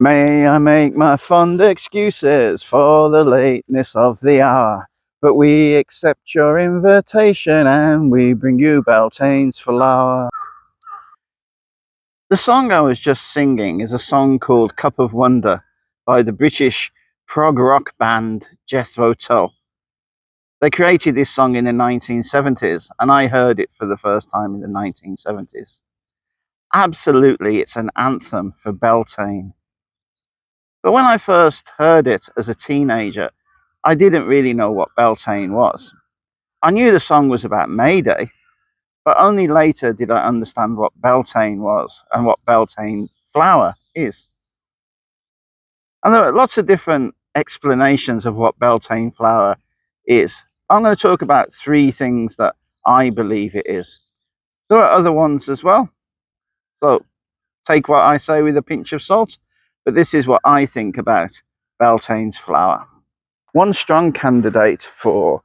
May I make my fond excuses for the lateness of the hour, but we accept your invitation and we bring you Beltane's flower. The song I was just singing is a song called Cup of Wonder by the British prog rock band Jethro Tull. They created this song in the 1970s and I heard it for the first time in the 1970s. Absolutely, it's an anthem for Beltane. But when I first heard it as a teenager, I didn't really know what Beltane was. I knew the song was about May Day, but only later did I understand what Beltane was and what Beltane flower is. And there are lots of different explanations of what Beltane flower is. I'm going to talk about three things that I believe it is. There are other ones as well, so take what I say with a pinch of salt, but this is what I think about Beltane's flower. One strong candidate for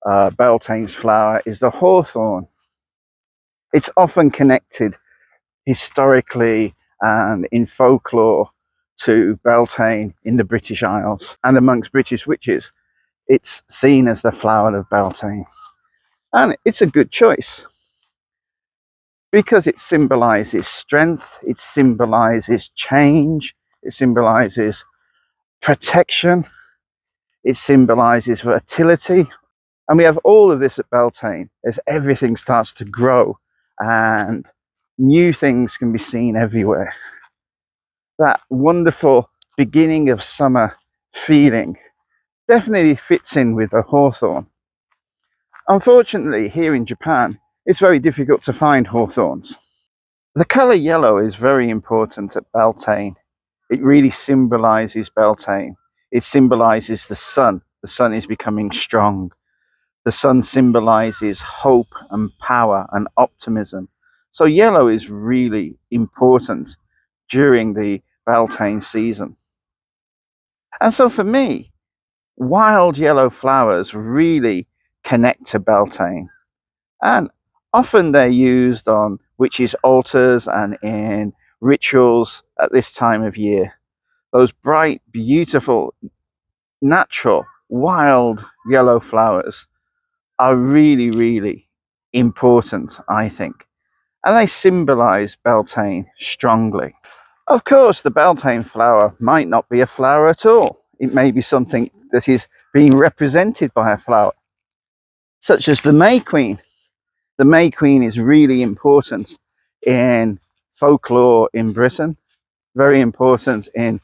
Beltane's flower is the hawthorn. It's often connected historically and in folklore to Beltane in the British Isles, and amongst British witches it's seen as the flower of Beltane, and it's a good choice because it symbolizes strength, it symbolizes change, it symbolizes protection, it symbolizes fertility. And we have all of this at Beltane as everything starts to grow and new things can be seen everywhere. That wonderful beginning of summer feeling definitely fits in with the hawthorn. Unfortunately, here in Japan, it's very difficult to find hawthorns. The colour yellow is very important at Beltane. It really symbolizes Beltane. It symbolizes the sun. The sun is becoming strong. The sun symbolizes hope and power and optimism. So yellow is really important during the Baltane season. And so for me, wild yellow flowers really connect to Beltane. And often they're used on witches' altars and in rituals at this time of year. Those bright, beautiful, natural, wild yellow flowers are really, really important, I think. And they symbolize Beltane strongly. Of course, the Beltane flower might not be a flower at all. It may be something that is being represented by a flower, such as the May Queen. The May Queen is really important in folklore in Britain, very important in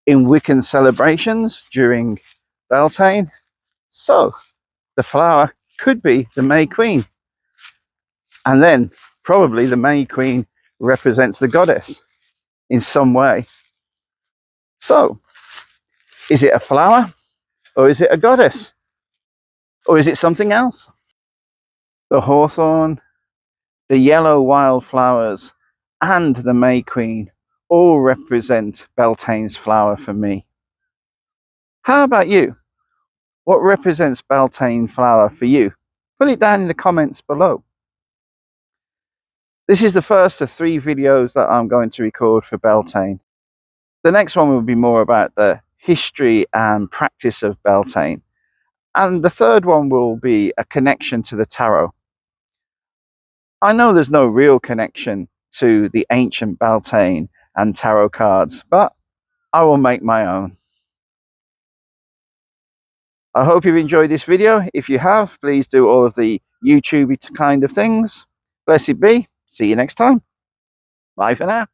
Wiccan celebrations during Beltane. So the flower could be the May Queen. And then probably the May Queen represents the goddess in some way. So is it a flower, or is it a goddess, or is it something else? The hawthorn, the yellow wildflowers, and the May Queen all represent Beltane's flower for me. How about you? What represents Beltane flower for you? Put it down in the comments below. This is the first of 3 videos that I'm going to record for Beltane. The next one will be more about the history and practice of Beltane. And the third one will be a connection to the tarot. I know there's no real connection to the ancient Beltane and tarot cards, but I will make my own. I hope you've enjoyed this video. If you have, please do all of the YouTube kind of things. Blessed be. See you next time. Bye for now.